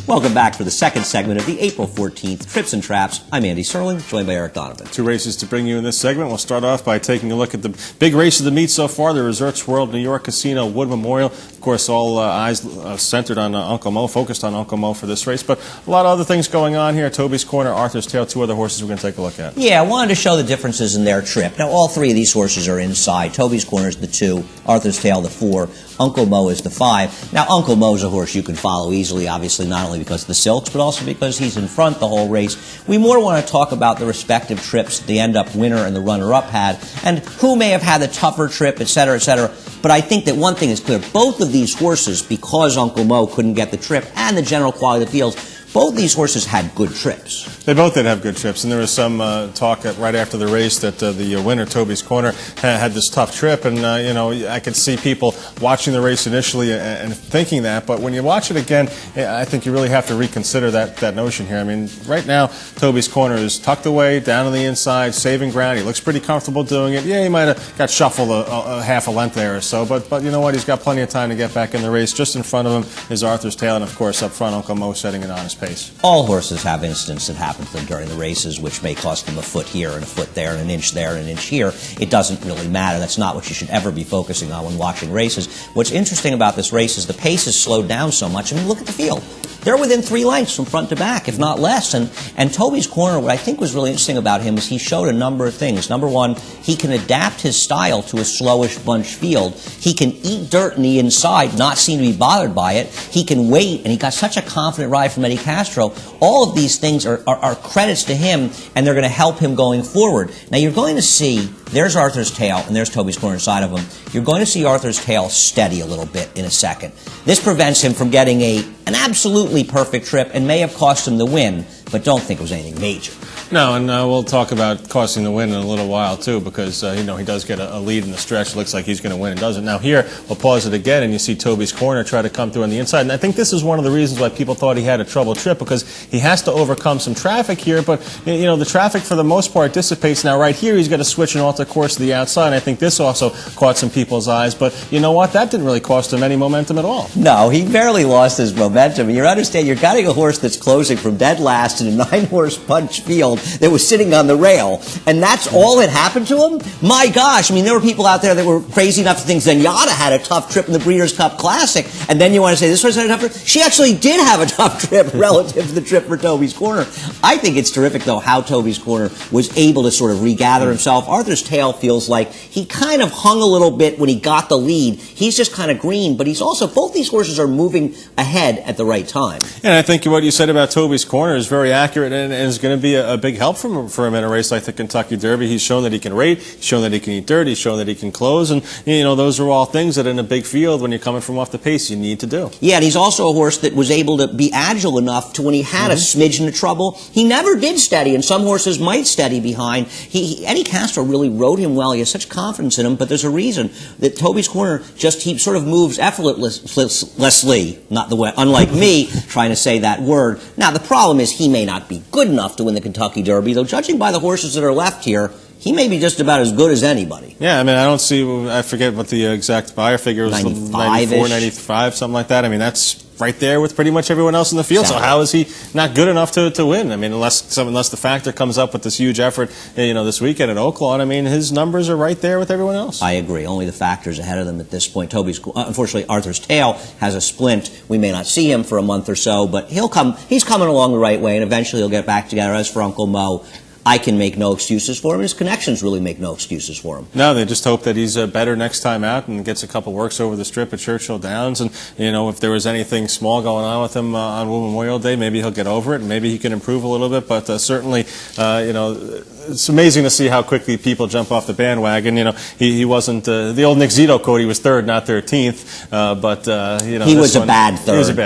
Welcome back for the second segment of the April 14th Trips and Traps. I'm Andy Serling, joined by Eric Donovan. Two races to bring you in this segment. We'll start off by taking a look at the big race of the meet so far, the Resorts World New York Casino Wood Memorial. Of course, all eyes centered on Uncle Mo, focused on Uncle Mo for this race, but a lot of other things going on here. Toby's Corner, Arthur's Tail, two other horses we're going to take a look at. Yeah, I wanted to show the differences in their trip. Now, all three of these horses are inside. Toby's Corner is the 2, Arthur's Tail the 4, Uncle Mo is the 5. Now, Uncle Mo's a horse you can follow easily, obviously, not only because of the silks, but also because he's in front the whole race. We more want to talk about the respective trips the end-up winner and the runner-up had, and who may have had the tougher trip, etc., etc. But I think that one thing is clear. Both of these horses, because Uncle Mo couldn't get the trip and the general quality of the fields, both these horses had good trips. They both did have good trips, and there was some talk right after the race that the winner, Toby's Corner, had this tough trip, and you know, I could see people watching the race initially and thinking that, but when you watch it again, I think you really have to reconsider that notion here. I mean, right now, Toby's Corner is tucked away, down on the inside, saving ground. He looks pretty comfortable doing it. Yeah, he might have got shuffled a half a length there or so, but you know what? He's got plenty of time to get back in the race. Just in front of him is Arthur's Tail, and of course, up front, Uncle Mo setting it on his pace. All horses have incidents that happen to them during the races, which may cost them a foot here and a foot there and an inch there and an inch here. It doesn't really matter. That's not what you should ever be focusing on when watching races. What's interesting about this race is the pace has slowed down so much. I mean, look at the field. They're within 3 lengths from front to back, if not less. And Toby's Corner, what I think was really interesting about him is he showed a number of things. Number one, he can adapt his style to a slowish bunch field. He can eat dirt in the inside, not seem to be bothered by it. He can wait, and he got such a confident ride from Eddie Castro. All of these things are credits to him, and they're going to help him going forward. Now, you're going to see, there's Arthur's Tail, and there's Toby's Corner inside of him. You're going to see Arthur's Tail steady a little bit in a second. This prevents him from getting an absolutely perfect trip and may have cost him the win, but don't think it was anything major. No, and we'll talk about costing the win in a little while, too, because, you know, he does get a lead in the stretch. Looks like he's going to win and doesn't. Now, here, we'll pause it again, and you see Toby's Corner try to come through on the inside. And I think this is one of the reasons why people thought he had a trouble trip, because he has to overcome some traffic here, but, you know, the traffic, for the most part, dissipates. Now, right here, he's got to switch and alter course to the outside, and I think this also caught some people's eyes. But you know what? That didn't really cost him any momentum at all. No, he barely lost his momentum. You understand, you're getting a horse that's closing from dead last in a 9-horse punch field that was sitting on the rail, and that's all that happened to him? My gosh, I mean, there were people out there that were crazy enough to think Zenyatta had a tough trip in the Breeders' Cup Classic, and then you want to say this horse had a tough trip? She actually did have a tough trip relative to the trip for Toby's Corner. I think it's terrific, though, how Toby's Corner was able to sort of regather himself. Arthur's Tail feels like he kind of hung a little bit when he got the lead. He's just kind of green, but he's also, both these horses are moving ahead at the right time. And I think what you said about Toby's Corner is very accurate and is going to be a big help for him in a race like the Kentucky Derby. He's shown that he can rate, he's shown that he can eat dirt, he's shown that he can close, and you know, those are all things that in a big field, when you're coming from off the pace, you need to do. Yeah, and he's also a horse that was able to be agile enough to, when he had a smidgen of trouble, he never did steady, and some horses might steady behind. Eddie Castro really rode him well. He has such confidence in him, but there's a reason that Toby's Corner just, he sort of moves effortlessly, not the way, unlike me trying to say that word. Now, the problem is he may not be good enough to win the Kentucky Derby, though judging by the horses that are left here, he may be just about as good as anybody. Yeah, I mean, I don't see, I forget what the exact buyer figure was, 94, 95, something like that. I mean, that's right there with pretty much everyone else in the field. Exactly. So how is he not good enough to win? I mean, unless the Factor comes up with this huge effort, you know, this weekend at Oaklawn, I mean, his numbers are right there with everyone else. I agree. Only the Factor's ahead of them at this point. Unfortunately, Arthur's Tail has a splint. We may not see him for a month or so, but he'll come. He's coming along the right way, and eventually he'll get back together. As for Uncle Mo, I can make no excuses for him. His connections really make no excuses for him. No, they just hope that he's better next time out and gets a couple works over the strip at Churchill Downs. And, you know, if there was anything small going on with him on Memorial Day, maybe he'll get over it and maybe he can improve a little bit. But certainly, you know, it's amazing to see how quickly people jump off the bandwagon. You know, he wasn't the old Nick Zito quote. He was third, not 13th. But you know, he was a bad third.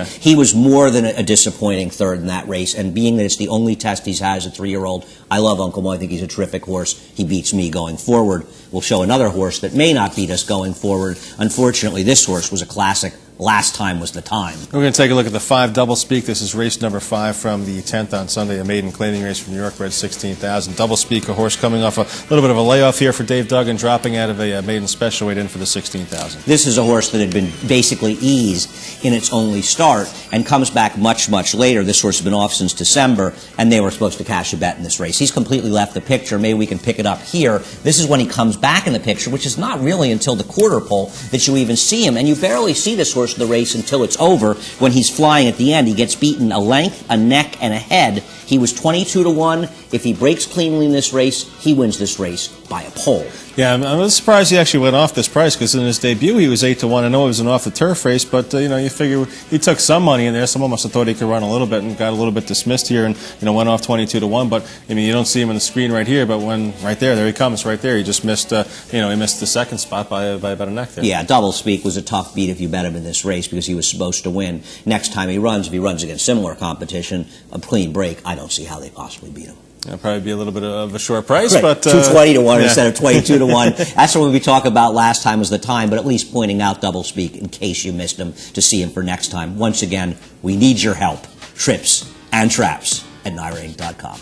He was more than a disappointing third in that race. And being that it's the only test he's had as a 3-year-old, I love Uncle Mo. I think he's a terrific horse. He beats me going forward. We'll show another horse that may not beat us going forward. Unfortunately, this horse was a classic last time was the time. We're going to take a look at the 5 double speak. This is race number 5 from the 10th on Sunday, a maiden claiming race from New York, bred 16,000. Double speak, a horse coming off a little bit of a layoff here for Dave Duggan, dropping out of a maiden special weight in for the 16,000. This is a horse that had been basically eased in its only start and comes back much, much later. This horse has been off since December, and they were supposed to cash a bet in this race. He's completely left the picture. Maybe we can pick it up here. This is when he comes back in the picture, which is not really until the quarter pole that you even see him. And you barely see this horse in the race until it's over. When he's flying at the end, he gets beaten a length, a neck, and a head. He was 22-1. If he breaks cleanly in this race, he wins this race by a pole. Yeah, I'm surprised he actually went off this price, because in his debut he was 8-1. I know it was an off-the-turf race, but you figure he took some money in there. Someone must have thought he could run a little bit and got a little bit dismissed here, and went off 22-1. But I mean, you don't see him on the screen right here, but when there he comes, right there. He just missed, he missed the second spot by about a neck there. Yeah, double speak was a tough beat if you bet him in this race, because he was supposed to win. Next time he runs, if he runs against similar competition, a clean break, I don't see how they possibly beat him. It'll probably be a little bit of a short price, right. but 220-1 instead of 22-1. That's what we talk about last time was the time, but at least pointing out double speak in case you missed him to see him for next time. Once again, we need your help. Trips and traps at NYRA.com.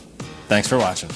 Thanks for watching.